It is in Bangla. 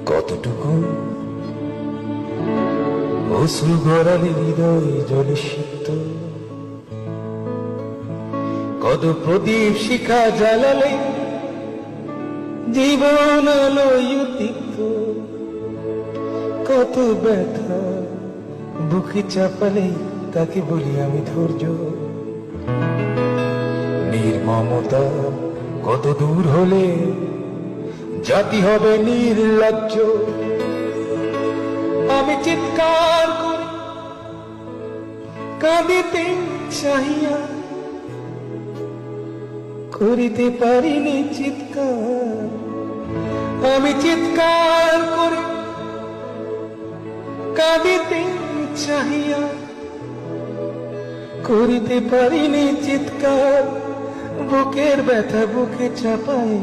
কতটুকু অশ্রু গড়ালে হৃদয় জলে সিক্ত, কত প্রদীপ শিখা জ্বালালে জীবন আলোয় উদ্দীপ্ত, কত ব্যথা বুকে চাপালে তাকে বলি আমি ধৈর্য। নির্মমতা কত দূর হলে জাতি হবে নির্লজ্জ। আমি চিৎকার করি কাঁদিতে চাহিয়া, করিতে পারিনি চিৎকার। আমি চিৎকার করে কাঁদিতে চাহিয়া, করিতে পারিনি চিৎকার। বুকের ব্যথা বুকে চাপায়